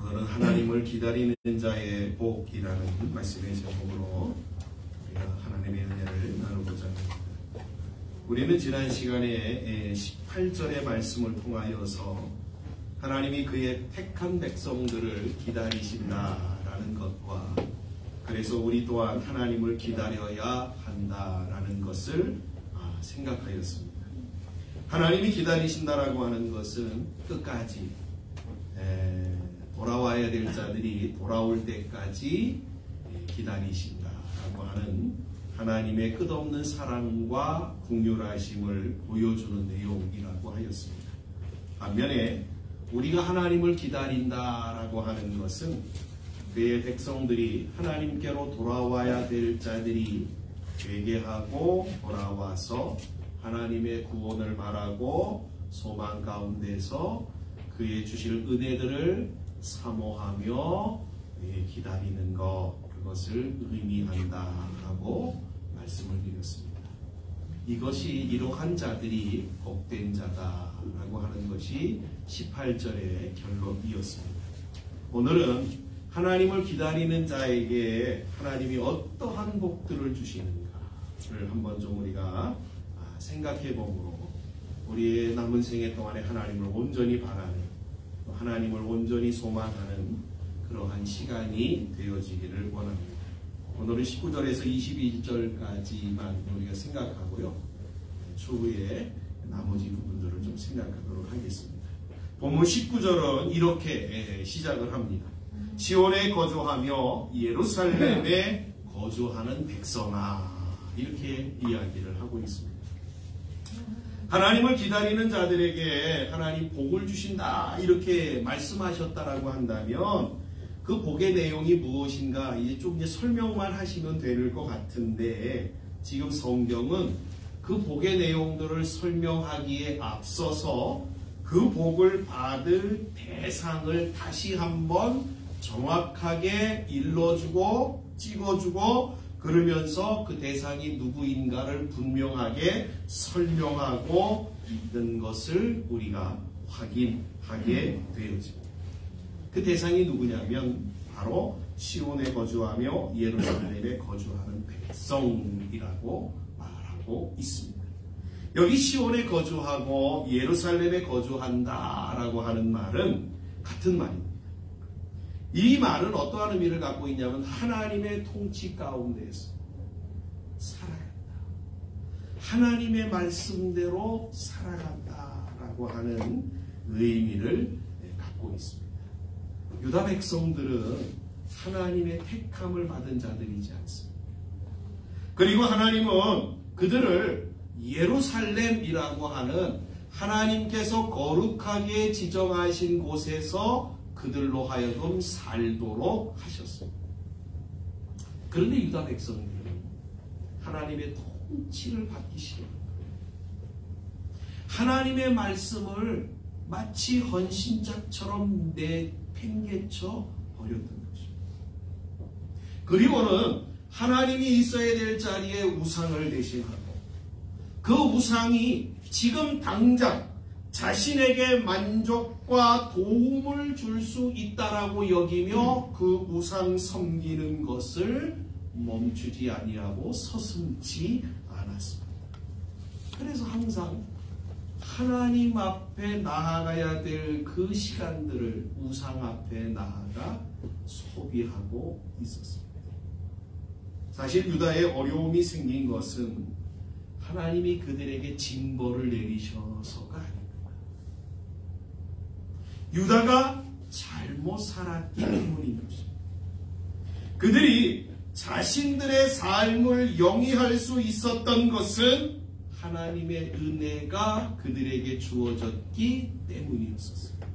오늘은 하나님을 기다리는 자의 복이라는 말씀의 제목으로 우리가 하나님의 은혜를 나누고자 합니다. 우리는 지난 시간에 18절의 말씀을 통하여서 하나님이 그의 택한 백성들을 기다리신다라는 것과 그래서 우리 또한 하나님을 기다려야 한다라는 것을 생각하였습니다. 하나님이 기다리신다라고 하는 것은 끝까지 돌아와야 될 자들이 돌아올 때까지 기다리신다라고 하는 하나님의 끝없는 사랑과 긍휼하심을 보여주는 내용이라고 하였습니다. 반면에 우리가 하나님을 기다린다라고 하는 것은 그의 백성들이 하나님께로 돌아와야 될 자들이 회개하고 돌아와서 하나님의 구원을 바라고 소망 가운데서 그의 주실 은혜들을 사모하며 기다리는 것, 그것을 의미한다라고 말씀을 드렸습니다. 이것이 이러한 자들이 복된 자다라고 하는 것이 18절의 결론이었습니다. 오늘은 하나님을 기다리는 자에게 하나님이 어떠한 복들을 주시는가를 한번 좀 우리가 생각해 보므로 우리의 남은 생애 동안에 하나님을 온전히 바라는, 하나님을 온전히 소망하는 그러한 시간이 되어지기를 원합니다. 오늘은 19절에서 22절까지만 우리가 생각하고요. 추후에 나머지 부분들을 좀 생각하도록 하겠습니다. 본문 19절은 이렇게 시작을 합니다. 시온에 거주하며 예루살렘에 거주하는 백성아, 이렇게 이야기를 하고 있습니다. 하나님을 기다리는 자들에게 하나님 복을 주신다 이렇게 말씀하셨다라고 한다면 그 복의 내용이 무엇인가 이제 좀 설명만 하시면 될 것 같은데, 지금 성경은 그 복의 내용들을 설명하기에 앞서서 그 복을 받을 대상을 다시 한번 정확하게 일러주고 찍어주고 그러면서 그 대상이 누구인가를 분명하게 설명하고 있는 것을 우리가 확인하게 되어집니다. 그 대상이 누구냐면 바로 시온에 거주하며 예루살렘에 거주하는 백성이라고 말하고 있습니다. 여기 시온에 거주하고 예루살렘에 거주한다라고 하는 말은 같은 말입니다. 이 말은 어떠한 의미를 갖고 있냐면 하나님의 통치 가운데서 살아간다, 하나님의 말씀대로 살아간다라고 하는 의미를 갖고 있습니다. 유다 백성들은 하나님의 택함을 받은 자들이지 않습니다. 그리고 하나님은 그들을 예루살렘이라고 하는 하나님께서 거룩하게 지정하신 곳에서 그들로 하여금 살도록 하셨습니다. 그런데 유다 백성들은 하나님의 통치를 받기 싫어합니다. 하나님의 말씀을 마치 헌신자처럼 내팽개쳐 버렸던 것입니다. 그리고는 하나님이 있어야 될 자리에 우상을 대신하고 그 우상이 지금 당장 자신에게 만족과 도움을 줄 수 있다라고 여기며 그 우상 섬기는 것을 멈추지 아니하고 서슴지 않았습니다. 그래서 항상 하나님 앞에 나아가야 될 그 시간들을 우상 앞에 나아가 소비하고 있었습니다. 사실 유다의 어려움이 생긴 것은 하나님이 그들에게 징벌을 내리셔서가 아닙니다. 유다가 잘못 살았기 때문인 것입니다. 그들이 자신들의 삶을 영위할 수 있었던 것은 하나님의 은혜가 그들에게 주어졌기 때문이었습니다.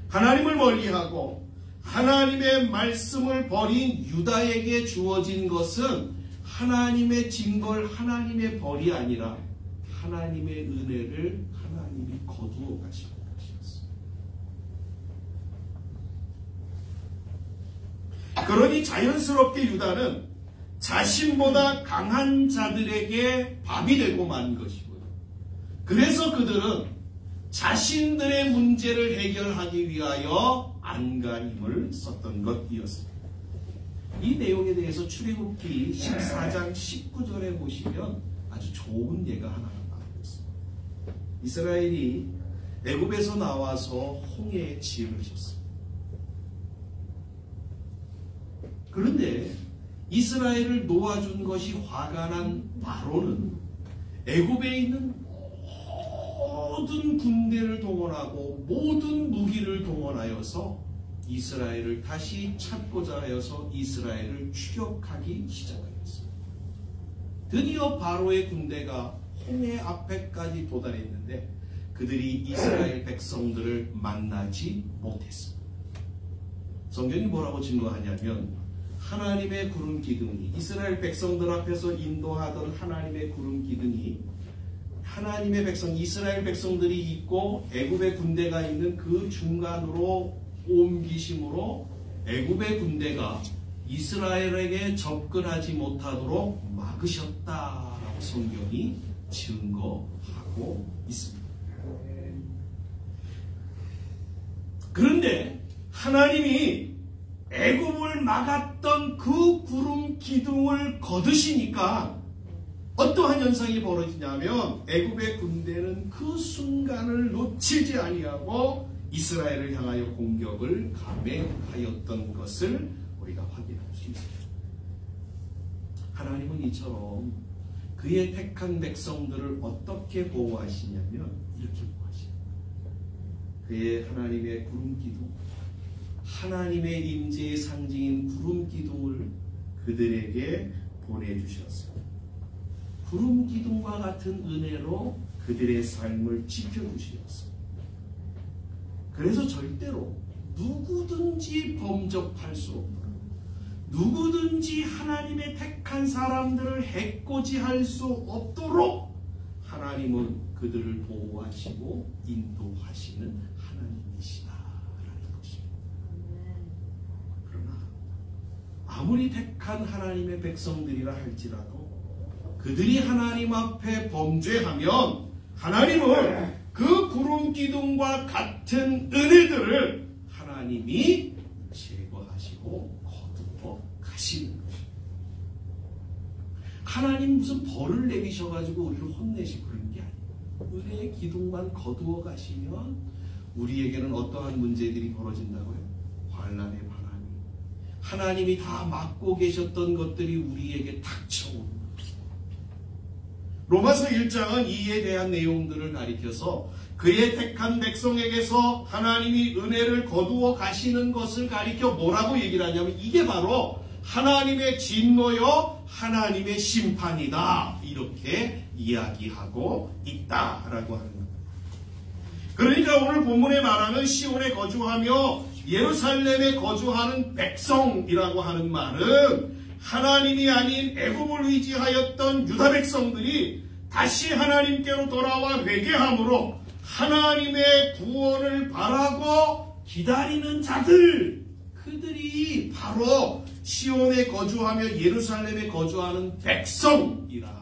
하나님을 멀리하고 하나님의 말씀을 버린 유다에게 주어진 것은 하나님의 징벌, 하나님의 벌이 아니라 하나님의 은혜를 하나님이 거두어 가신 것이었습니다. 그러니 자연스럽게 유다는 자신보다 강한 자들에게 밥이 되고 만 것이고요. 그래서 그들은 자신들의 문제를 해결하기 위하여 안간힘을 썼던 것이었습니다. 이 내용에 대해서 출애굽기 14장 19절에 보시면 아주 좋은 예가 하나 나오고 있습니다. 이스라엘이 애굽에서 나와서 홍해에 지을 졌습니다. 그런데 이스라엘을 놓아준 것이 화가 난 바로는 애굽에 있는 모든 군대를 동원하고 모든 무기를 동원하여서 이스라엘을 다시 찾고자 하여서 이스라엘을 추격하기 시작하였습니다. 드디어 바로의 군대가 홍해 앞에까지 도달했는데 그들이 이스라엘 백성들을 만나지 못했습니다. 성경이 뭐라고 증거하냐면 하나님의 구름 기둥이 이스라엘 백성들 앞에서 인도하던 하나님의 구름 기둥이 하나님의 백성 이스라엘 백성들이 있고 애굽의 군대가 있는 그 중간으로 옮기심으로 애굽의 군대가 이스라엘에게 접근하지 못하도록 막으셨다라고 성경이 증거하고 있습니다. 그런데 하나님이 애굽을 막았던 그 구름 기둥을 거두시니까 어떠한 현상이 벌어지냐면 애굽의 군대는 그 순간을 놓치지 아니하고 이스라엘을 향하여 공격을 감행하였던 것을 우리가 확인할 수 있습니다. 하나님은 이처럼 그의 택한 백성들을 어떻게 보호하시냐면 이렇게 보호하십니다. 그의 하나님의 구름 기둥, 하나님의 임재의 상징인 구름 기둥을 그들에게 보내주셨습니다. 구름 기둥과 같은 은혜로 그들의 삶을 지켜주셨습니다. 그래서 절대로 누구든지 범접할 수 없는 누구든지 하나님의 택한 사람들을 해코지할 수 없도록 하나님은 그들을 보호하시고 인도하시는 하나님이시다라는 것입니다. 그러나 아무리 택한 하나님의 백성들이라 할지라도 그들이 하나님 앞에 범죄하면 하나님은 그 구름 기둥과 같은 은혜들을 하나님이 제거하시고 거두어 가시는 것입니다. 하나님 무슨 벌을 내리셔가지고 우리를 혼내시고 그런 게 아니에요. 은혜의 기둥만 거두어 가시면 우리에게는 어떠한 문제들이 벌어진다고요? 환난의 바람이 하나님이 다 막고 계셨던 것들이 우리에게 닥쳐옵니다. 로마서 1장은 이에 대한 내용들을 가리켜서 그의 택한 백성에게서 하나님이 은혜를 거두어 가시는 것을 가리켜 뭐라고 얘기를 하냐면 이게 바로 하나님의 진노요 하나님의 심판이다 이렇게 이야기하고 있다라고 하는 겁니다. 그러니까 오늘 본문에 말하는 시온에 거주하며 예루살렘에 거주하는 백성이라고 하는 말은 하나님이 아닌 애굽을 의지하였던 유다 백성들이 다시 하나님께로 돌아와 회개함으로 하나님의 구원을 바라고 기다리는 자들 그들이 바로 시온에 거주하며 예루살렘에 거주하는 백성이라는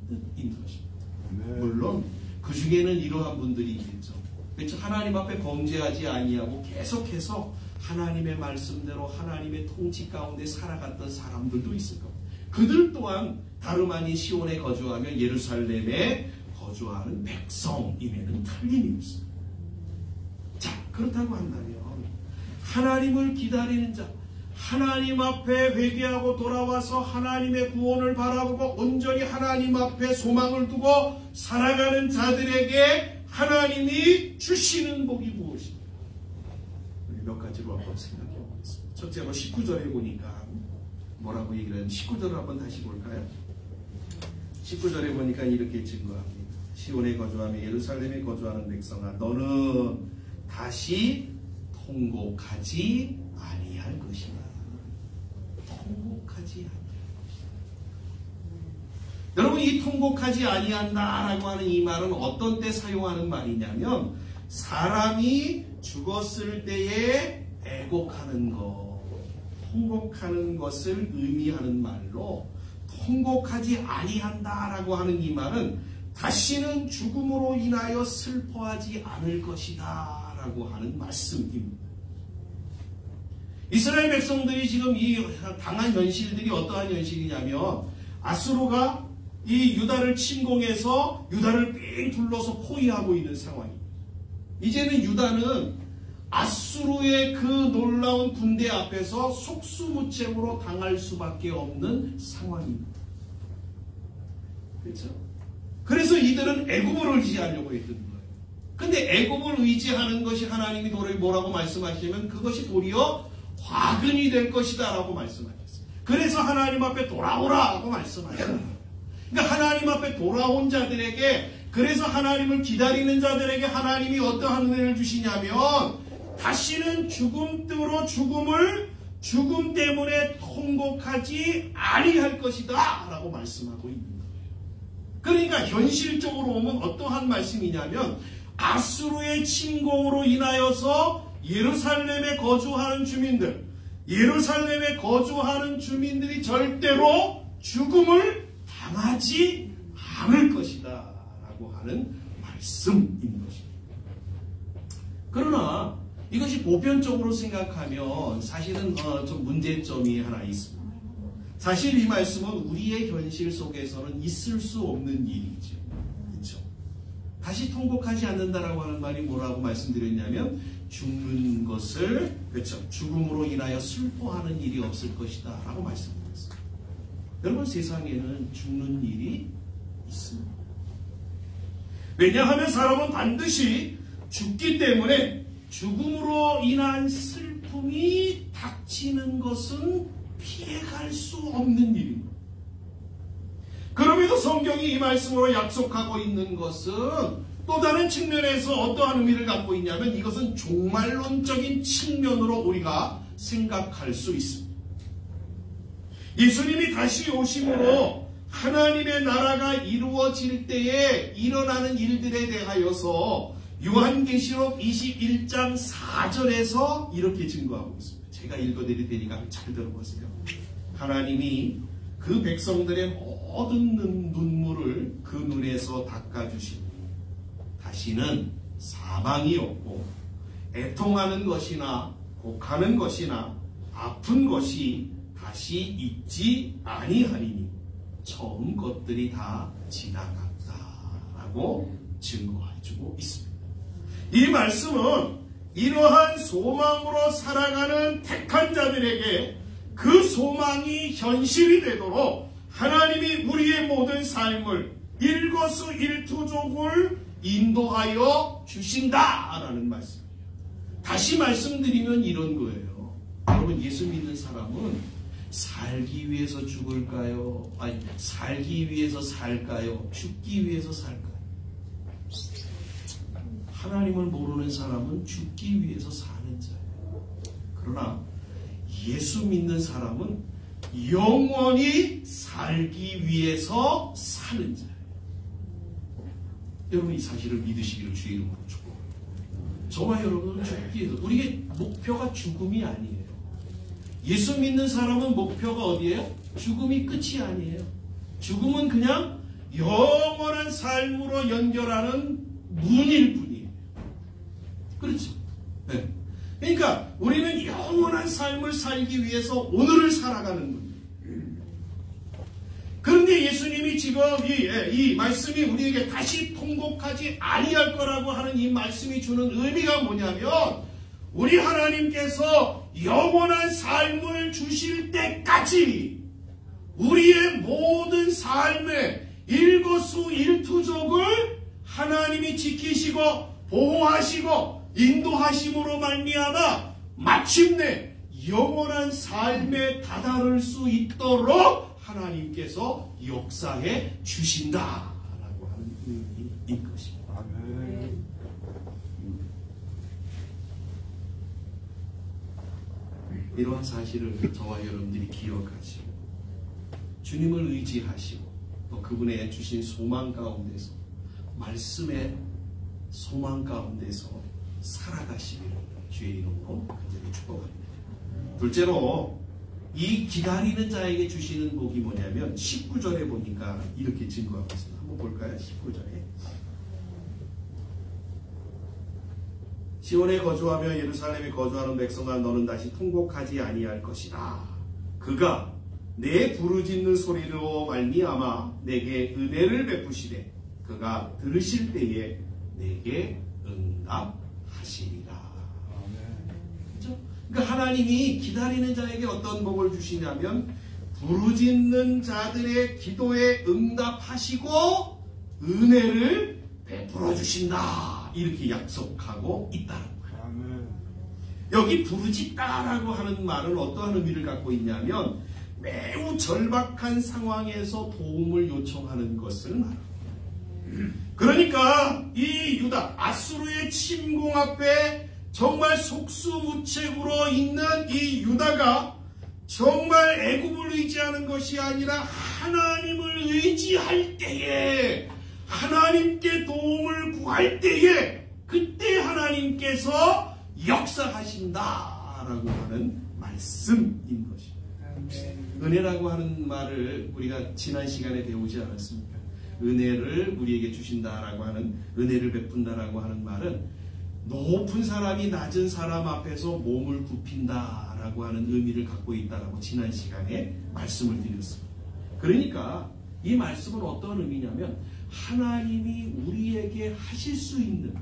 뜻인 것입니다. 물론 그 중에는 이러한 분들이 있겠죠. 그렇죠? 하나님 앞에 범죄하지 아니하고 계속해서 하나님의 말씀대로 하나님의 통치 가운데 살아갔던 사람들도 있을 겁니다. 그들 또한 다름 아닌 시온에 거주하며 예루살렘에 거주하는 백성임에는 틀림이 없습니다. 자, 그렇다고 한다면 하나님을 기다리는 자, 하나님 앞에 회개하고 돌아와서 하나님의 구원을 바라보고 온전히 하나님 앞에 소망을 두고 살아가는 자들에게 하나님이 주시는 복이 무엇입니까? 몇 가지로 한번 생각해 보겠습니다. 첫째로 19절에 보니까 뭐라고 얘기를 하냐면 19절을 한번 다시 볼까요? 19절에 보니까 이렇게 증거합니다. 시온에 거주하며 예루살렘에 거주하는 백성아 너는 다시 통곡하지 아니할 것이다. 통곡하지 아니할 것이다. 여러분 이 통곡하지 아니한다라고 하는 이 말은 어떤 때 사용하는 말이냐면 사람이 죽었을 때에 애곡하는 것, 통곡하는 것을 의미하는 말로 통곡하지 아니한다라고 하는 이 말은 다시는 죽음으로 인하여 슬퍼하지 않을 것이다 라고 하는 말씀입니다. 이스라엘 백성들이 지금 이 당한 현실들이 어떠한 현실이냐면 아수르가 이 유다를 침공해서 유다를 삥 둘러서 포위하고 있는 상황입니다. 이제는 유다는 아수르의 그 놀라운 군대 앞에서 속수무책으로 당할 수밖에 없는 상황입니다. 그렇죠? 그래서 이들은 애굽을 의지하려고 했던 거예요. 근데 애굽을 의지하는 것이 하나님이 도리어 뭐라고 말씀하시면 그것이 도리어 화근이 될 것이다 라고 말씀하셨어요. 그래서 하나님 앞에 돌아오라고 말씀하셨어요. 그러니까 하나님 앞에 돌아온 자들에게, 그래서 하나님을 기다리는 자들에게 하나님이 어떠한 은혜를 주시냐면 다시는 죽음으로 죽음 때문에 통곡하지 아니할 것이다 라고 말씀하고 있는 거예요. 그러니까 현실적으로 보면 어떠한 말씀이냐면 아수르의 침공으로 인하여서 예루살렘에 거주하는 주민들이 절대로 죽음을 당하지 않을 것이다 라고 하는 말씀인 것입니다. 그러나 이것이 보편적으로 생각하면 사실은 좀 문제점이 하나 있습니다. 사실 이 말씀은 우리의 현실 속에서는 있을 수 없는 일이죠. 그렇죠? 다시 통곡하지 않는다라고 하는 말이 뭐라고 말씀드렸냐면 죽는 것을, 그렇죠, 죽음으로 인하여 슬퍼하는 일이 없을 것이다 라고 말씀드렸습니다. 여러분, 세상에는 죽는 일이 있습니다. 왜냐하면 사람은 반드시 죽기 때문에 죽음으로 인한 슬픔이 닥치는 것은 피해갈 수 없는 일입니다. 그럼에도 성경이 이 말씀으로 약속하고 있는 것은 또 다른 측면에서 어떠한 의미를 갖고 있냐면 이것은 종말론적인 측면으로 우리가 생각할 수 있습니다. 예수님이 다시 오심으로 하나님의 나라가 이루어질 때에 일어나는 일들에 대하여서 요한계시록 21장 4절에서 이렇게 증거하고 있습니다. 제가 읽어드릴 테니까 잘 들어보세요. 하나님이 그 백성들의 모든 눈물을 그 눈에서 닦아주시니 다시는 사망이 없고 애통하는 것이나 곡하는 것이나 아픈 것이 다시 있지 아니하리니 처음 것들이 다 지나갔다라고 증거해주고 있습니다. 이 말씀은 이러한 소망으로 살아가는 택한 자들에게 그 소망이 현실이 되도록 하나님이 우리의 모든 삶을 일거수일투족을 인도하여 주신다라는 말씀이에요. 다시 말씀드리면 이런 거예요. 여러분, 예수 믿는 사람은 살기 위해서 죽을까요? 아니, 살기 위해서 살까요? 죽기 위해서 살까요? 하나님을 모르는 사람은 죽기 위해서 사는 자예요. 그러나 예수 믿는 사람은 영원히 살기 위해서 사는 자예요. 여러분, 이 사실을 믿으시기를 주의 이름으로 축복합니다. 저와 여러분은 죽기 위해서, 우리의 목표가 죽음이 아니에요. 예수 믿는 사람은 목표가 어디예요? 죽음이 끝이 아니에요. 죽음은 그냥 영원한 삶으로 연결하는 문일 뿐이에요. 그렇죠? 네. 그러니까 우리는 영원한 삶을 살기 위해서 오늘을 살아가는 분. 그런데 예수님이 지금 이 말씀이 우리에게 다시 통곡하지 아니할 거라고 하는 이 말씀이 주는 의미가 뭐냐면 우리 하나님께서 영원한 삶을 주실 때까지 우리의 모든 삶의 일거수일투족을 하나님이 지키시고 보호하시고 인도하심으로 말미암아 마침내 영원한 삶에 다다를 수 있도록 하나님께서 역사해 주신다라고 하는 의미인 것입니다. 아멘. 이러한 사실을 저와 여러분들이 기억하시고 주님을 의지하시고 또 그분의 주신 소망 가운데서 말씀의 소망 가운데서 살아가시기를 주의 이름으로 간절히 축복합니다. 둘째로 이 기다리는 자에게 주시는 복이 뭐냐면 19절에 보니까 이렇게 증거하고 있습니다. 한번 볼까요? 19절에 시온에 거주하며 예루살렘에 거주하는 백성아 너는 다시 통곡하지 아니할 것이다. 그가 내 부르짖는 소리로 말미암아 내게 은혜를 베푸시되 그가 들으실 때에 내게 응답하시리라. 그렇죠? 그러니까 하나님이 기다리는 자에게 어떤 복을 주시냐면 부르짖는 자들의 기도에 응답하시고 은혜를 베풀어 주신다. 이렇게 약속하고 있다는 거예요. 여기 부르짖다라고 하는 말은 어떠한 의미를 갖고 있냐면 매우 절박한 상황에서 도움을 요청하는 것을 말합니다. 그러니까 이 유다 아수르의 침공 앞에 정말 속수무책으로 있는 이 유다가 정말 애굽을 의지하는 것이 아니라 하나님을 의지할 때에 하나님께 도움을 구할 때에 그때 하나님께서 역사하신다라고 하는 말씀인 것입니다. 은혜라고 하는 말을 우리가 지난 시간에 배우지 않았습니까? 은혜를 우리에게 주신다라고 하는, 은혜를 베푼다라고 하는 말은 높은 사람이 낮은 사람 앞에서 몸을 굽힌다라고 하는 의미를 갖고 있다라고 지난 시간에 말씀을 드렸습니다. 그러니까 이 말씀은 어떤 의미냐면 하나님이 우리에게 하실 수 있는,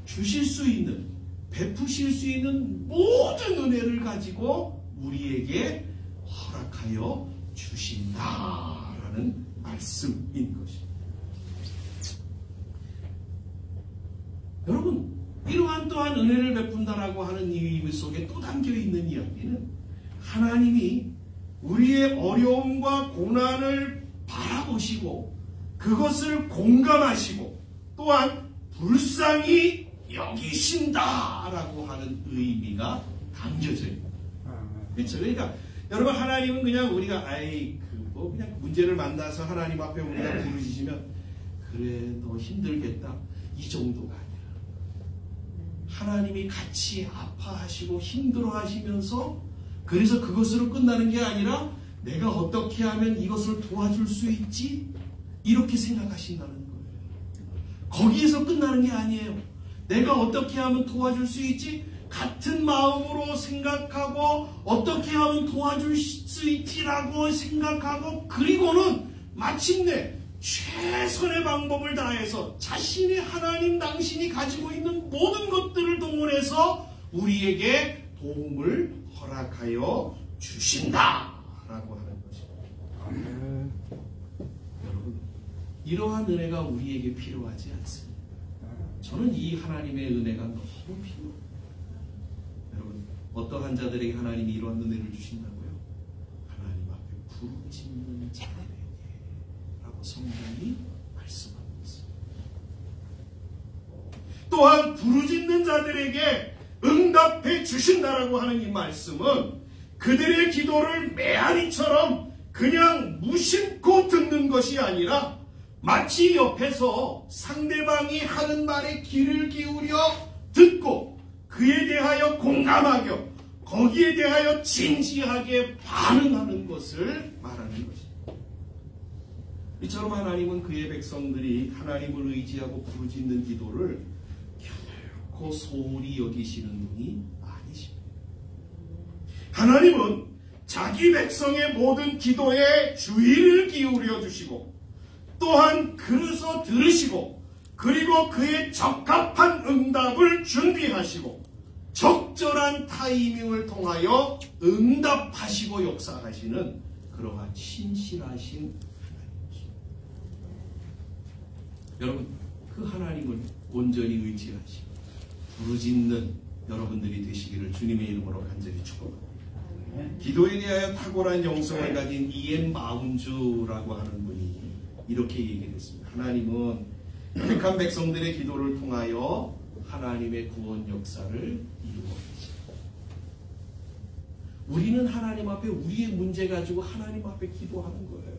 주실 수 있는, 베푸실 수 있는 모든 은혜를 가지고 우리에게 허락하여 주신다라는 말씀인 것입니다. 여러분, 이러한 또한 은혜를 베푼다라고 하는 이 의미 속에 또 담겨있는 이야기는 하나님이 우리의 어려움과 고난을 바라보시고 그것을 공감하시고 또한 불쌍히 여기신다라고 하는 의미가 담겨져 있습니다. 그렇죠? 그러니까 여러분, 하나님은 그냥 우리가 그냥 문제를 만나서 하나님 앞에 우리가 부르짖으면 그래 너 힘들겠다 이 정도가 아니라 하나님이 같이 아파하시고 힘들어하시면서 그래서 그것으로 끝나는 게 아니라 내가 어떻게 하면 이것을 도와줄 수 있지? 이렇게 생각하신다는 거예요. 거기에서 끝나는 게 아니에요. 내가 어떻게 하면 도와줄 수 있지? 같은 마음으로 생각하고 어떻게 하면 도와줄 수 있지라고 생각하고 그리고는 마침내 최선의 방법을 다해서 자신이 하나님 당신이 가지고 있는 모든 것들을 동원해서 우리에게 도움을 허락하여 주신다라고 하는 것입니다. 여러분, 이러한 은혜가 우리에게 필요하지 않습니다. 저는 이 하나님의 은혜가 너무 필요해요. 여러분, 어떠한 자들에게 하나님이 이러한 은혜를 주신다고요? 하나님 앞에 부르짖는 자들에게 라고 성경이 말씀하고 있습니다. 또한 부르짖는 자들에게 응답해 주신다라고 하는 이 말씀은 그들의 기도를 메아리처럼 그냥 무심코 듣는 것이 아니라 마치 옆에서 상대방이 하는 말에 귀를 기울여 듣고 그에 대하여 공감하며 거기에 대하여 진지하게 반응하는 것을 말하는 것입니다. 이처럼 하나님은 그의 백성들이 하나님을 의지하고 부르짖는 기도를 결코 소홀히 여기시는 분이 아니십니다. 하나님은 자기 백성의 모든 기도에 주의를 기울여 주시고 또한 그래서 들으시고 그리고 그의 적합한 응답을 준비하시고 적절한 타이밍을 통하여 응답하시고 역사하시는 그러한 신실하신 하나님이십니다. 여러분, 그 하나님을 온전히 의지하시고 부르짖는 여러분들이 되시기를 주님의 이름으로 간절히 축복합니다. 기도에 대하여 탁월한 영성을 가진 이엔 마운주라고 하는 분이 이렇게 얘기했습니다. 하나님은 택한 백성들의 기도를 통하여 하나님의 구원 역사를 이루어 계십니다. 우리는 하나님 앞에 우리의 문제 가지고 하나님 앞에 기도하는 거예요.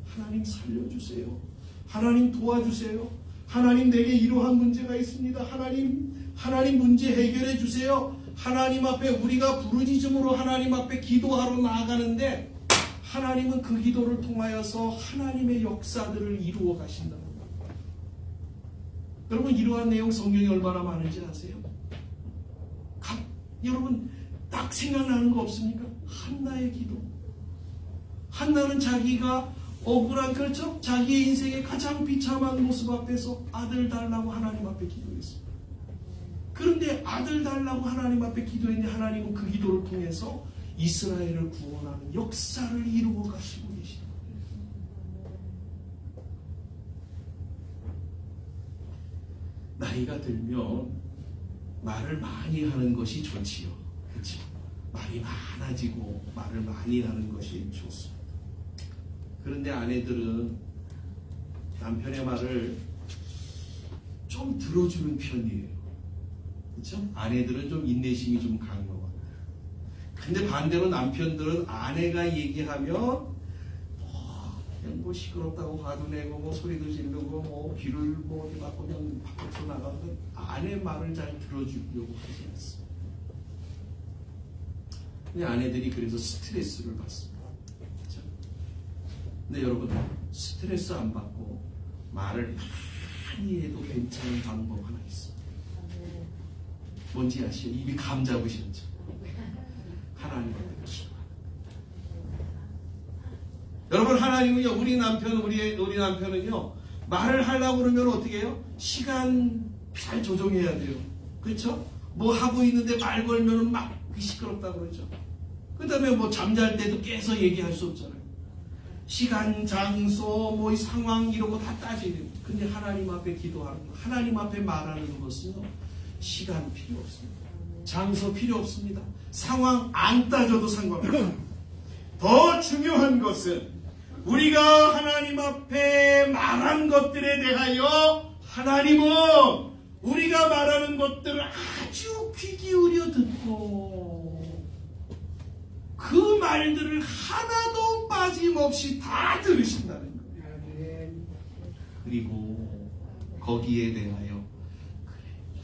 하나님 살려주세요. 하나님 도와주세요. 하나님 내게 이러한 문제가 있습니다. 하나님 문제 해결해 주세요. 하나님 앞에 우리가 부르짖음으로 하나님 앞에 기도하러 나아가는데 하나님은 그 기도를 통하여서 하나님의 역사들을 이루어 가신다는 거예요. 여러분 이러한 내용 성경이 얼마나 많은지 아세요? 여러분 딱 생각나는 거 없습니까? 한나의 기도. 한나는 자기가 억울한, 그렇죠? 자기의 인생의 가장 비참한 모습 앞에서 아들 달라고 하나님 앞에 기도했습니다. 그런데 아들 달라고 하나님 앞에 기도했는데 하나님은 그 기도를 통해서 이스라엘을 구원하는 역사를 이루어 가시고 계십니다. 나이가 들면 말을 많이 하는 것이 좋지요. 그렇죠? 말이 많아지고 말을 많이 하는 것이 좋습니다. 그런데 아내들은 남편의 말을 좀 들어주는 편이에요. 그렇죠? 아내들은 좀 인내심이 좀 강한 것 같아요. 근데 반대로 남편들은 아내가 얘기하면 그냥 뭐 시끄럽다고 화도 내고 뭐 소리도 지르고 뭐 귀를 뭐 어디 막고 그냥 밖으로 나가고 아내 말을 잘 들어주려고 하지 않습니다. 근데 아내들이 그래서 스트레스를 받습니다. 그렇죠? 근데 여러분 스트레스 안 받고 말을 많이 해도 괜찮은 방법 하나 있습니다. 뭔지 아시죠? 이미 감 잡으셨죠? 하나님 앞에 기도하는. 여러분 하나님은요 우리 남편은요 말을 하려고 그러면 어떻게 해요? 시간 잘 조정해야 돼요. 그렇죠? 뭐 하고 있는데 말 걸면은 막 시끄럽다고 그러죠. 그 다음에 뭐 잠잘 때도 깨서 얘기할 수 없잖아요. 시간, 장소, 뭐 상황 이런 거 다 따져야 돼요. 근데 하나님 앞에 기도하는 거, 하나님 앞에 말하는 것은요 시간 필요 없습니다. 장소 필요 없습니다. 상황 안 따져도 상관없습니다. 더 중요한 것은 우리가 하나님 앞에 말한 것들에 대하여 하나님은 우리가 말하는 것들을 아주 귀 기울여 듣고 그 말들을 하나도 빠짐없이 다 들으신다는 거예요. 그리고 거기에 대하여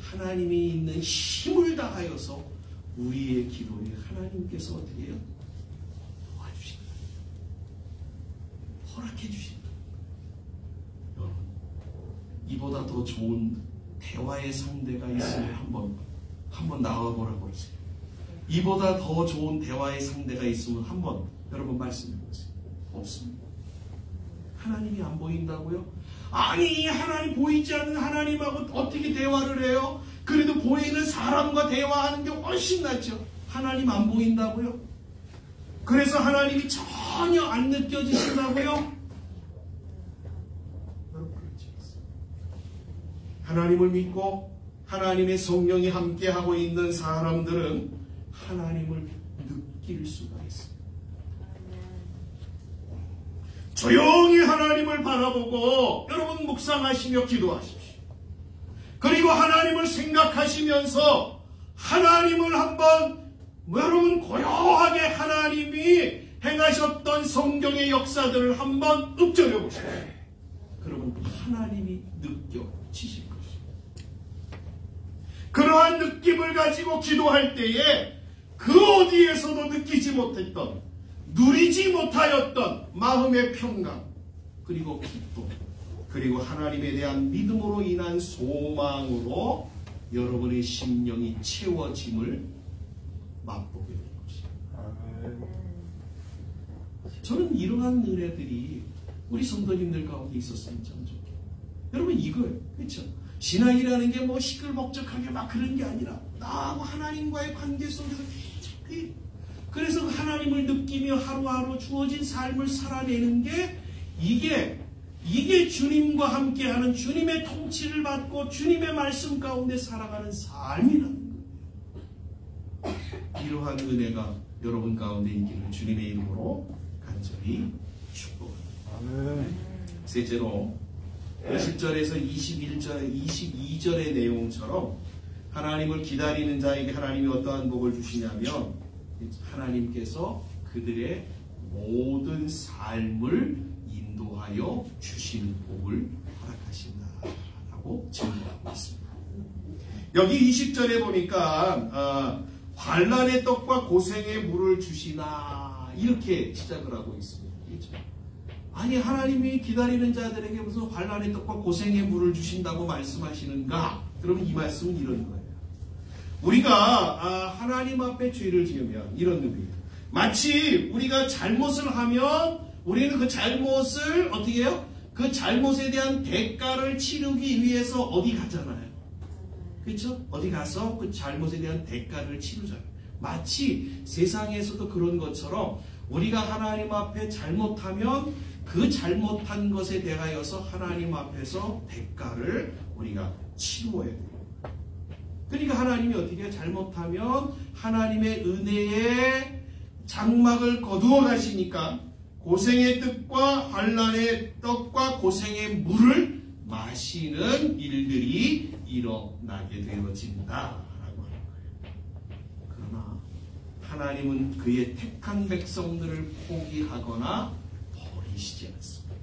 하나님이 있는 힘을 다하여서 우리의 기도에 하나님께서 어떻게 해요? 도와주신다. 허락해 주신다. 여러분, 이보다 더 좋은 대화의 상대가 있으면 한번 나와보라고 하세요. 이보다 더 좋은 대화의 상대가 있으면 한번 여러분 말씀해 보세요. 없습니다. 하나님이 안 보인다고요? 아니 하나님 보이지 않는 하나님하고 어떻게 대화를 해요? 그래도 보이는 사람과 대화하는 게 훨씬 낫죠. 하나님 안 보인다고요? 그래서 하나님이 전혀 안 느껴지신다고요? 여러분 그렇지 않습니다. 하나님을 믿고 하나님의 성령이 함께하고 있는 사람들은 하나님을 느낄 수가 있습니다. 조용히 하나님을 바라보고 여러분 묵상하시며 기도하십시오. 그리고 하나님을 생각하시면서 하나님을 한번 여러분 고요하게 하나님이 행하셨던 성경의 역사들을 한번 읊조려 보십시오. 그러면 하나님이 느껴지실 것입니다. 그러한 느낌을 가지고 기도할 때에 그 어디에서도 느끼지 못했던 누리지 못하였던 마음의 평강 그리고 기쁨 그리고 하나님에 대한 믿음으로 인한 소망으로 여러분의 심령이 채워짐을 맛보게 될 것입니다. 저는 이러한 은혜들이 우리 성도님들 가운데 있었으면 참 좋겠어요. 여러분 이거예요. 그렇죠? 신앙이라는 게 뭐 시끌벅적하게 막 그런 게 아니라 나하고 하나님과의 관계 속에서 계속 그래서 하나님을 느끼며 하루하루 주어진 삶을 살아내는 게 이게 주님과 함께하는 주님의 통치를 받고 주님의 말씀 가운데 살아가는 삶이라는 거예요. 이러한 은혜가 여러분 가운데 있기를 주님의 이름으로 간절히 축복합니다. 셋째로 20절에서 22절의 내용처럼 하나님을 기다리는 자에게 하나님이 어떠한 복을 주시냐면 하나님께서 그들의 모든 삶을 인도하여 주시는 복을 허락하신다라고 증거하고 있습니다. 여기 20절에 보니까 환난의 떡과 고생의 물을 주시나 이렇게 시작을 하고 있습니다. 그렇죠? 아니 하나님이 기다리는 자들에게 무슨 환난의 떡과 고생의 물을 주신다고 말씀하시는가? 그러면 이 말씀은 이런 거예요. 우리가 하나님 앞에 죄를 지으면 이런 의미예요. 마치 우리가 잘못을 하면 우리는 그 잘못을 어떻게 해요? 그 잘못에 대한 대가를 치르기 위해서 어디 가잖아요. 그렇죠? 어디 가서 그 잘못에 대한 대가를 치르잖아요. 마치 세상에서도 그런 것처럼 우리가 하나님 앞에 잘못하면 그 잘못한 것에 대하여서 하나님 앞에서 대가를 우리가 치루어야 돼요. 그러니까 하나님이 어떻게 잘못하면 하나님의 은혜의 장막을 거두어 가시니까 고생의 뜻과 환난의 떡과 고생의 물을 마시는 일들이 일어나게 되어진다라고 하는 거예요. 그러나 하나님은 그의 택한 백성들을 포기하거나 버리시지 않습니다.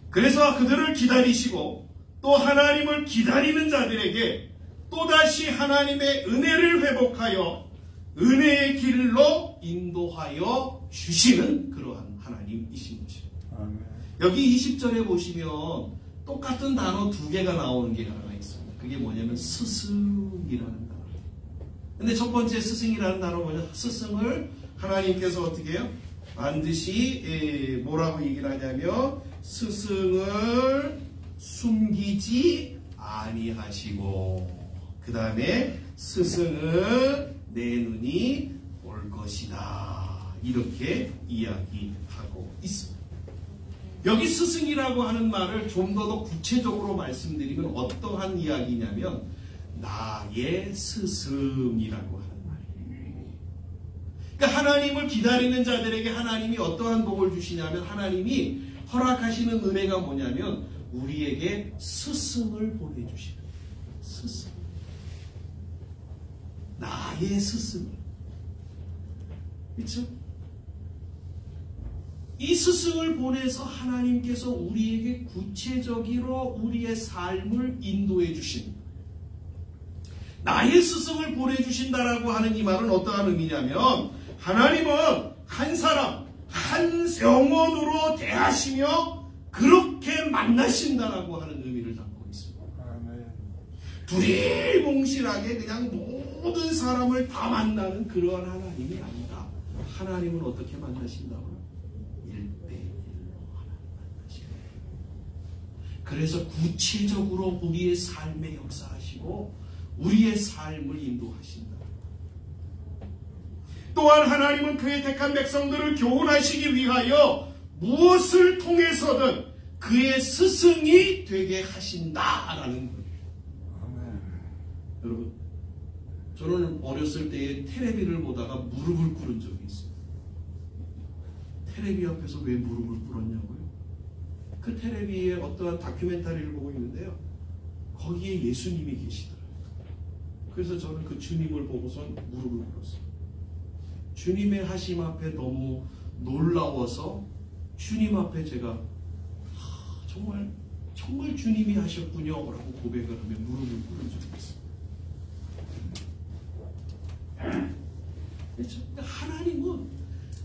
그래서 그들을 기다리시고 또 하나님을 기다리는 자들에게 또다시 하나님의 은혜를 회복하여 은혜의 길로 인도하여 주시는 그러한 하나님이신 것입니다. 여기 20절에 보시면 똑같은 단어 두 개가 나오는 게 하나 있습니다. 그게 뭐냐면 스승이라는 단어. 근데 첫 번째 스승이라는 단어 뭐냐? 스승을 하나님께서 어떻게 해요? 반드시 뭐라고 얘기를 하냐면 스승을 숨기지 아니하시고 그 다음에 스승을 내 눈이 볼 것이다 이렇게 이야기하고 있습니다. 여기 스승이라고 하는 말을 좀 더 구체적으로 말씀드리면 어떠한 이야기냐면 나의 스승이라고 하는 말이에요. 그러니까 하나님을 기다리는 자들에게 하나님이 어떠한 복을 주시냐면 하나님이 허락하시는 은혜가 뭐냐면 우리에게 스승을 보내주시는 거예요. 스승. 나의 스승. 그렇죠? 이 스승을 보내서 하나님께서 우리에게 구체적으로 우리의 삶을 인도해 주신 나의 스승을 보내주신다라고 하는 이 말은 어떠한 의미냐면 하나님은 한 사람, 한 영혼으로 대하시며 그렇게 만나신다라고 하는 의미를 담고 있습니다. 두리뭉실하게 그냥 모든 사람을 다 만나는 그러한 하나님이 아니다. 하나님은 어떻게 만나신다고요? 1대1로 하나님 만나시고 그래서 구체적으로 우리의 삶에 역사하시고 우리의 삶을 인도하신다. 또한 하나님은 그의 택한 백성들을 교훈하시기 위하여 무엇을 통해서든 그의 스승이 되게 하신다라는 거예요. 여러분, 저는 어렸을 때에 텔레비를 보다가 무릎을 꿇은 적이 있어요. 텔레비 앞에서 왜 무릎을 꿇었냐고요? 그 텔레비에 어떠한 다큐멘터리를 보고 있는데요. 거기에 예수님이 계시더라고요. 그래서 저는 그 주님을 보고선 무릎을 꿇었어요. 주님의 하심 앞에 너무 놀라워서 주님 앞에 제가 정말 주님이 하셨군요 라고 고백을 하며 무릎을 꿇은 적이 있어요. 그렇죠? 하나님은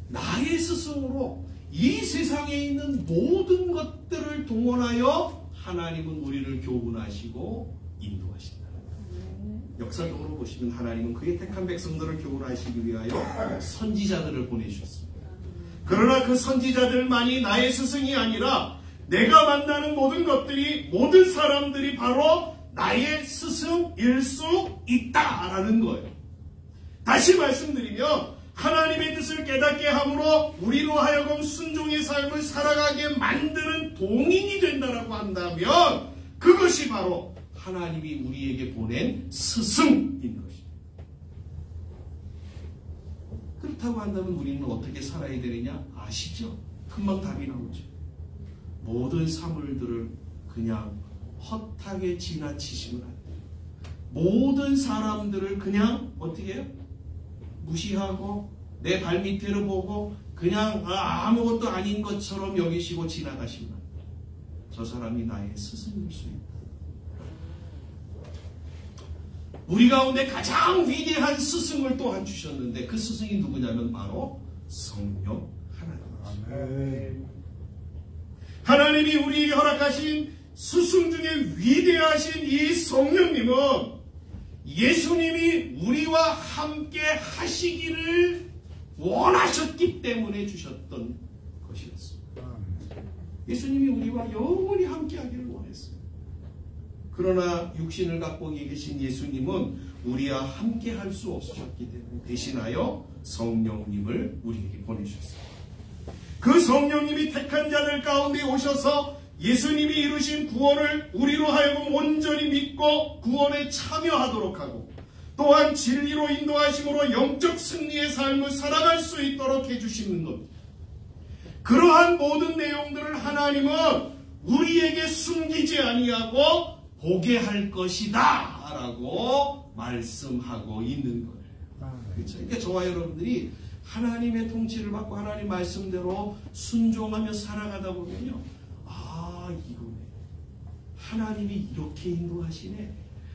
나의 스승으로 이 세상에 있는 모든 것들을 동원하여 하나님은 우리를 교훈하시고 인도하신다. 역사적으로 보시면 하나님은 그의 택한 백성들을 교훈하시기 위하여 선지자들을 보내주셨습니다. 그러나 그 선지자들만이 나의 스승이 아니라 내가 만나는 모든 것들이 모든 사람들이 바로 나의 스승일 수 있다라는 거예요. 다시 말씀드리면 하나님의 뜻을 깨닫게 함으로 우리로 하여금 순종의 삶을 살아가게 만드는 동인이 된다라고 한다면 그것이 바로 하나님이 우리에게 보낸 스승인 것입니다. 그렇다고 한다면 우리는 어떻게 살아야 되느냐 아시죠? 금방 답이 나오죠. 모든 사물들을 그냥 헛하게 지나치시면 안 돼요. 모든 사람들을 그냥 어떻게 해요? 무시하고 내 발밑에를 보고 그냥 아무것도 아닌 것처럼 여기시고 지나가시면 안 돼요. 저 사람이 나의 스승일 수 있다. 우리 가운데 가장 위대한 스승을 또한 주셨는데 그 스승이 누구냐면 바로 성령 하나님이십니다. 하나님이 우리에게 허락하신 스승 중에 위대하신 이 성령님은 예수님이 우리와 함께 하시기를 원하셨기 때문에 주셨던 것이었습니다. 예수님이 우리와 영원히 함께 하기를 원했어요. 그러나 육신을 갖고 계신 예수님은 우리와 함께 할 수 없으셨기 때문에 대신하여 성령님을 우리에게 보내주셨습니다. 그 성령님이 택한 자들 가운데 오셔서 예수님이 이루신 구원을 우리로 하여금 온전히 믿고 구원에 참여하도록 하고 또한 진리로 인도하심으로 영적 승리의 삶을 살아갈 수 있도록 해주시는 것. 그러한 모든 내용들을 하나님은 우리에게 숨기지 아니하고 보게 할 것이다 라고 말씀하고 있는 거예요. 그렇죠? 그러니까 저와 여러분들이 하나님의 통치를 받고 하나님 말씀대로 순종하며 살아가다 보면요, 아, 이거네. 하나님이 이렇게 인도하시네.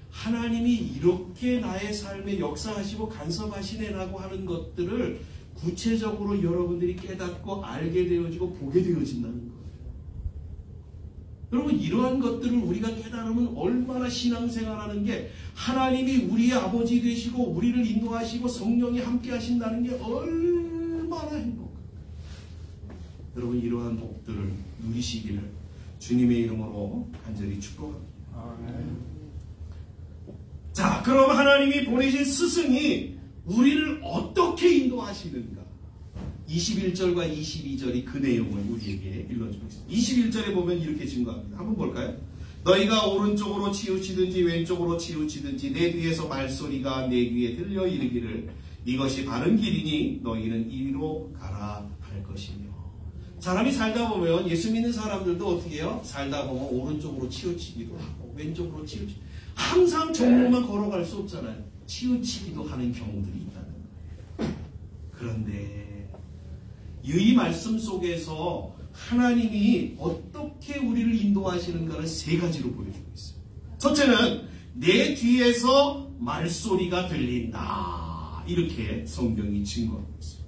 하나님이 이렇게 나의 삶에 역사하시고 간섭하시네라고 하는 것들을 구체적으로 여러분들이 깨닫고 알게 되어지고 보게 되어진다는 거예요. 여러분, 이러한 것들을 우리가 깨달으면 얼마나 신앙생활하는 게 하나님이 우리의 아버지 되시고 우리를 인도하시고 성령이 함께 하신다는 게 얼마나 행복할까요? 여러분, 이러한 복들을 누리시기를 주님의 이름으로 간절히 축복합니다. 자, 그럼 하나님이 보내신 스승이 우리를 어떻게 인도하시는가? 21절과 22절이 그 내용을 우리에게 일러주고 있습니다. 21절에 보면 이렇게 증거합니다. 한번 볼까요? 너희가 오른쪽으로 치우치든지 왼쪽으로 치우치든지 내 뒤에서 말소리가 내 귀에 들려 이르기를 이것이 바른 길이니 너희는 이리로 가라 할 것이며. 사람이 살다 보면 예수 믿는 사람들도 어떻게 해요? 살다 보면 오른쪽으로 치우치기도 하고 왼쪽으로 치우치기도 항상 정로만 걸어갈 수 없잖아요. 치우치기도 하는 경우들이 있다는 거예요. 그런데 이 말씀 속에서 하나님이 어떻게 우리를 인도하시는가를 세 가지로 보여주고 있어요. 첫째는 내 뒤에서 말소리가 들린다. 이렇게 성경이 증거하고 있어요.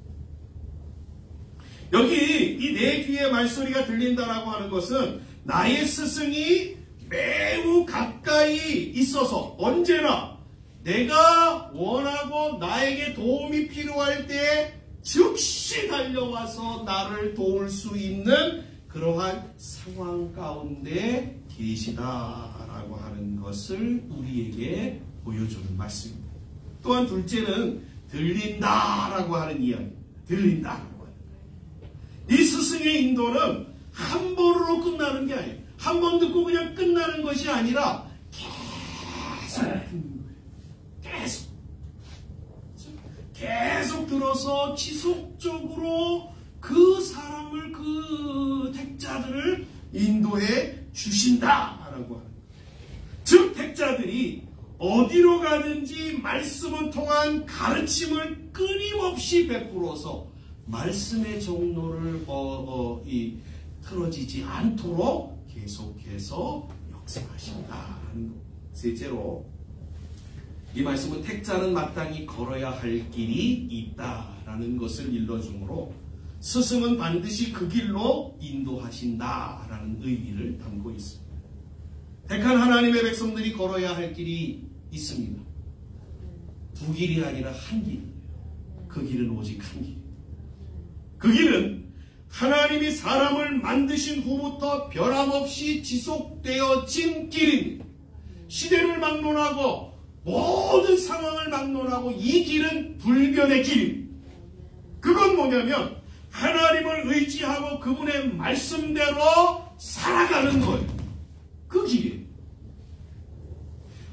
여기 이 내 뒤에 말소리가 들린다라고 하는 것은 나의 스승이 매우 가까이 있어서 언제나 내가 원하고 나에게 도움이 필요할 때 즉시 달려와서 나를 도울 수 있는 그러한 상황 가운데 계시다라고 하는 것을 우리에게 보여주는 말씀입니다. 또한 둘째는 들린다라고 하는 이야기입니다. 들린다라고 하는 거예요. 이 스승의 인도는 한 번으로 끝나는 게 아니에요. 한 번 듣고 그냥 끝나는 것이 아니라 계속 듣는 거예요. 계속 들어서 지속적으로 그 사람을, 그 택자들을 인도해 주신다라고 하는 거예요. 즉 택자들이 어디로 가든지 말씀을 통한 가르침을 끊임없이 베풀어서 말씀의 정로를 틀어지지 않도록 계속해서 역사하신다는 것. 셋째로 이 말씀은 택자는 마땅히 걸어야 할 길이 있다라는 것을 일러주므로 스승은 반드시 그 길로 인도하신다라는 의미를 담고 있습니다. 택한 하나님의 백성들이 걸어야 할 길이 있습니다. 두 길이 아니라 한 길이에요. 그 길은 오직 한 길이에요. 그 길은 하나님이 사람을 만드신 후부터 변함없이 지속되어진 길입니다. 시대를 막론하고 모든 상황을 막론하고 이 길은 불변의 길입니다. 그건 뭐냐면 하나님을 의지하고 그분의 말씀대로 살아가는 거예요. 그 길이에요.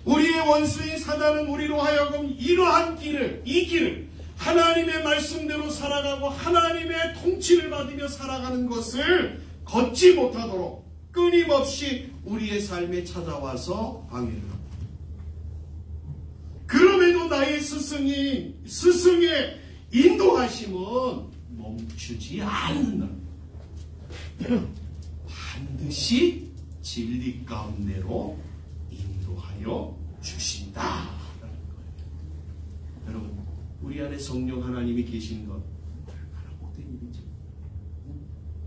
우리의 원수인 사단은 우리로 하여금 이러한 길을, 이 길을 하나님의 말씀대로 살아가고 하나님의 통치를 받으며 살아가는 것을 걷지 못하도록 끊임없이 우리의 삶에 찾아와서 방해를 합니다. 그럼에도 나의 스승의 인도하심은 멈추지 않는다. 반드시 진리 가운데로 인도하여 주신다. 우리 안에 성령 하나님이 계신 것 얼마나 복된 일이죠.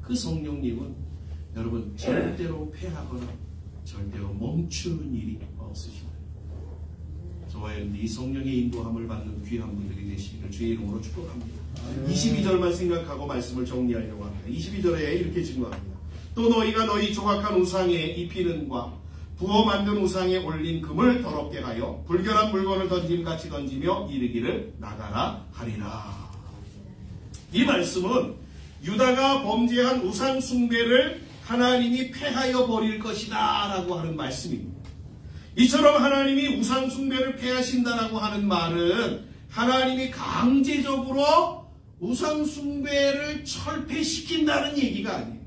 그 성령님은 여러분 절대로 패하거나 절대로 멈추는 일이 없으시다. 저와 여러분이 성령의 인도함을 받는 귀한 분들이 되시기를 주의 이름으로 축복합니다. 22절만 생각하고 말씀을 정리하려고 합니다. 22절에 이렇게 증거합니다. 또 너희가 너희 조각한 우상에 입히는 과 부어 만든 우상에 올린 금을 더럽게 하여 불결한 물건을 던짐같이 던지며 이르기를 나가라 하리라. 이 말씀은 유다가 범죄한 우상 숭배를 하나님이 패하여 버릴 것이다 라고 하는 말씀입니다. 이처럼 하나님이 우상 숭배를 패하신다라고 하는 말은 하나님이 강제적으로 우상 숭배를 철폐시킨다는 얘기가 아니에요.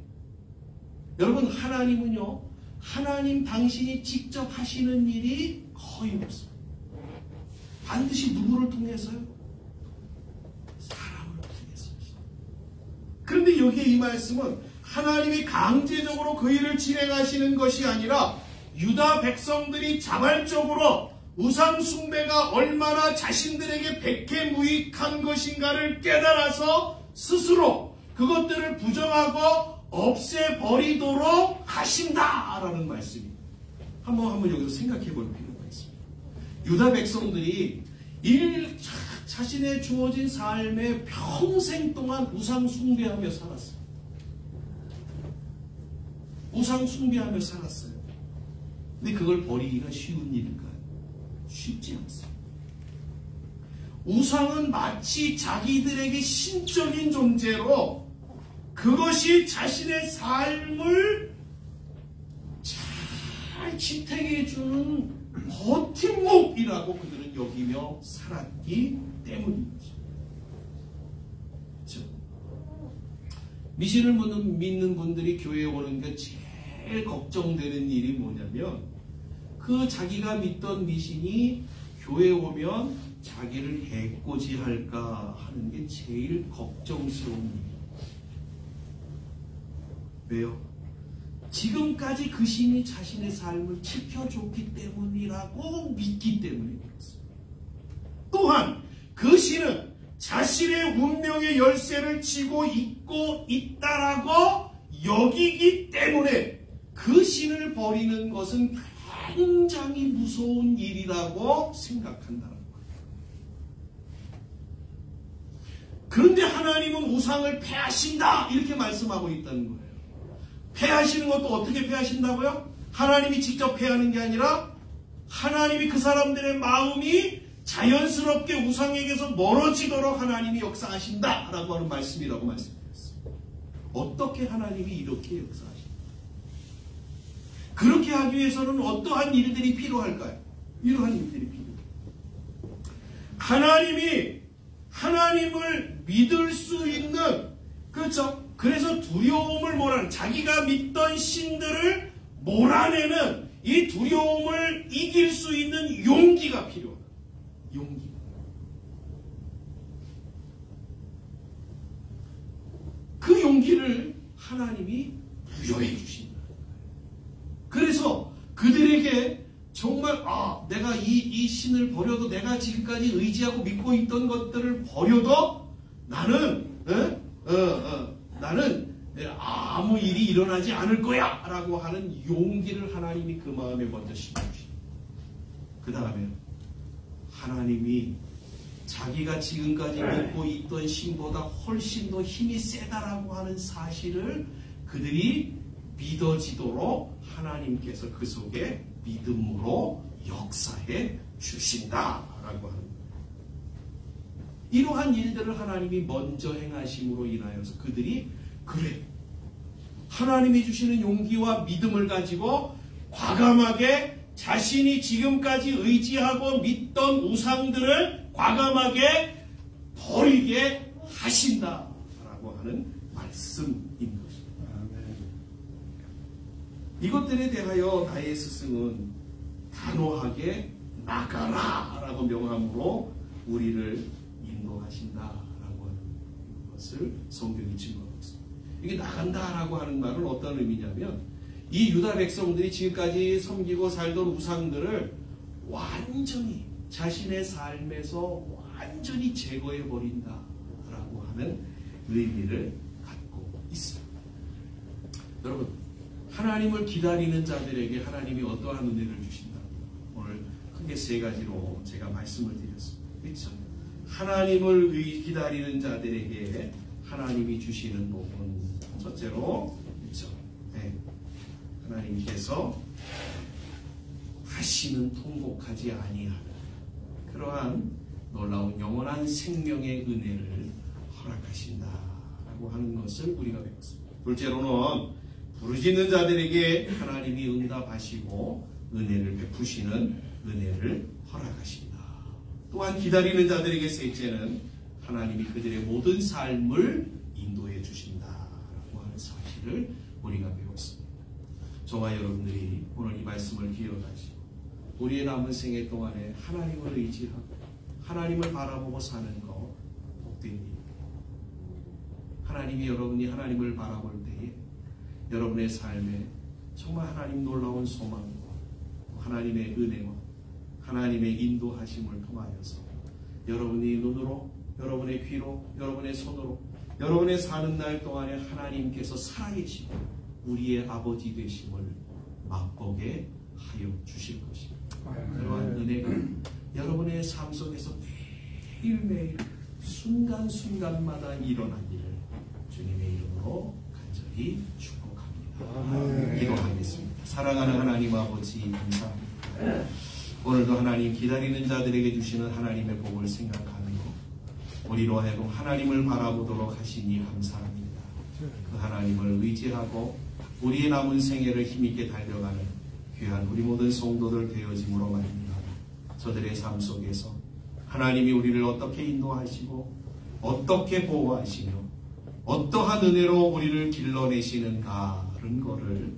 여러분, 하나님은요, 하나님 당신이 직접 하시는 일이 거의 없어요. 반드시 누구를 통해서요? 사람을 통해서요. 그런데 여기에 이 말씀은 하나님이 강제적으로 그 일을 진행하시는 것이 아니라 유다 백성들이 자발적으로 우상 숭배가 얼마나 자신들에게 백해무익한 것인가를 깨달아서 스스로 그것들을 부정하고 없애버리도록 하신다라는 말씀입니다. 한번 여기서 생각해 볼 필요가 있습니다. 유다 백성들이 자신의 주어진 삶에 평생 동안 우상 숭배하며 살았어요. 우상 숭배하며 살았어요. 근데 그걸 버리기가 쉬운 일인가요? 쉽지 않습니다. 우상은 마치 자기들에게 신적인 존재로 그것이 자신의 삶을 잘 지탱해 주는 버팀목이라고 그들은 여기며 살았기 때문입니다. 그렇죠? 미신을 믿는 분들이 교회에 오는 게 제일 걱정되는 일이 뭐냐면 그 자기가 믿던 미신이 교회에 오면 자기를 해코지할까 하는 게 제일 걱정스러운 일이에요. 왜요? 지금까지 그 신이 자신의 삶을 지켜줬기 때문이라고 믿기 때문에 그렇습니다. 또한 그 신은 자신의 운명의 열쇠를 쥐고 있다라고 여기기 때문에 그 신을 버리는 것은 굉장히 무서운 일이라고 생각한다는 거예요. 그런데 하나님은 우상을 패하신다 이렇게 말씀하고 있다는 거예요. 패하시는 것도 어떻게 패하신다고요? 하나님이 직접 패하는 게 아니라 하나님이 그 사람들의 마음이 자연스럽게 우상에게서 멀어지도록 하나님이 역사하신다라고 하는 말씀이라고 말씀드렸어요. 어떻게 하나님이 이렇게 역사하신다? 그렇게 하기 위해서는 어떠한 일들이 필요할까요? 이러한 일들이 필요해요. 하나님이 하나님을 믿을 수 있는, 그렇죠? 그래서 두려움을 몰아내는, 자기가 믿던 신들을 몰아내는 이 두려움을 이길 수 있는 용기가 필요합니다. 용기. 그 용기를 하나님이 부여해 주신다. 그래서 그들에게 정말 내가 이 신을 버려도, 내가 지금까지 의지하고 믿고 있던 것들을 버려도 나는 아무 일이 일어나지 않을 거야 라고 하는 용기를 하나님이 그 마음에 먼저 심어주십니다. 그 다음에 하나님이 자기가 지금까지 믿고 있던 신보다 훨씬 더 힘이 세다라고 하는 사실을 그들이 믿어지도록 하나님께서 그 속에 믿음으로 역사해 주신다라고 합니다. 이러한 일들을 하나님이 먼저 행하심으로 인하여서 그들이 그래, 하나님이 주시는 용기와 믿음을 가지고 과감하게 자신이 지금까지 의지하고 믿던 우상들을 과감하게 버리게 하신다라고 하는 말씀인 것입니다. 이것들에 대하여 나의 스승은 단호하게 나가라 라고 명함으로 우리를 인도하신다라고 하는 것을 성경이 증거하고 있습니다. 이게 나간다라고 하는 말은 어떤 의미냐면, 이 유다 백성들이 지금까지 섬기고 살던 우상들을 완전히 자신의 삶에서 완전히 제거해 버린다라고 하는 의미를 갖고 있습니다. 여러분, 하나님을 기다리는 자들에게 하나님이 어떠한 은혜를 주신다? 오늘 크게 세 가지로 제가 말씀을 드렸습니다. 그렇죠? 하나님을 기다리는 자들에게 하나님이 주시는 복은 첫째로, 그렇죠? 네. 하나님께서 다시는 통곡하지 아니하는 그러한 놀라운 영원한 생명의 은혜를 허락하신다라고 하는 것을 우리가 배웠습니다. 둘째로는 부르짖는 자들에게 하나님이 응답하시고 은혜를 베푸시는 은혜를 허락하신다. 또한 기다리는 자들에게 셋째는 하나님이 그들의 모든 삶을 인도해 주신다라고 하는 사실을 우리가 배웠습니다. 저와 여러분들이 오늘 이 말씀을 기억하시고 우리의 남은 생애 동안에 하나님을 의지하고 하나님을 바라보고 사는 것 복된 일입니다. 하나님이 여러분이 하나님을 바라볼 때에 여러분의 삶에 정말 하나님 놀라운 소망과 하나님의 은혜와 하나님의 인도하심을 통하여서 여러분의 눈으로, 여러분의 귀로, 여러분의 손으로 여러분의 사는 날 동안에 하나님께서 살아계시고 우리의 아버지 되심을 맛보게 하여 주실 것입니다. 그러한 은혜가 여러분의 삶 속에서 매일매일 순간순간마다 일어나기를 주님의 이름으로 간절히 축복합니다. 기도하겠습니다. 사랑하는 하나님 아버지 감사합니다. 오늘도 하나님 기다리는 자들에게 주시는 하나님의 복을 생각하며 우리로 하여금 하나님을 바라보도록 하시니 감사합니다. 그 하나님을 의지하고 우리의 남은 생애를 힘있게 달려가는 귀한 우리 모든 성도들 되어짐으로 말미암아 저들의 삶 속에서 하나님이 우리를 어떻게 인도하시고 어떻게 보호하시며 어떠한 은혜로 우리를 길러내시는가는 것을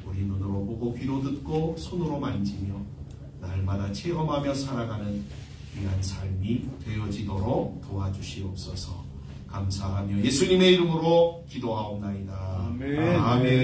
우리 눈으로 보고 귀로 듣고 손으로 만지며 날마다 체험하며 살아가는 귀한 삶이 되어지도록 도와주시옵소서. 감사하며 예수님의 이름으로 기도하옵나이다. 아멘. 아멘.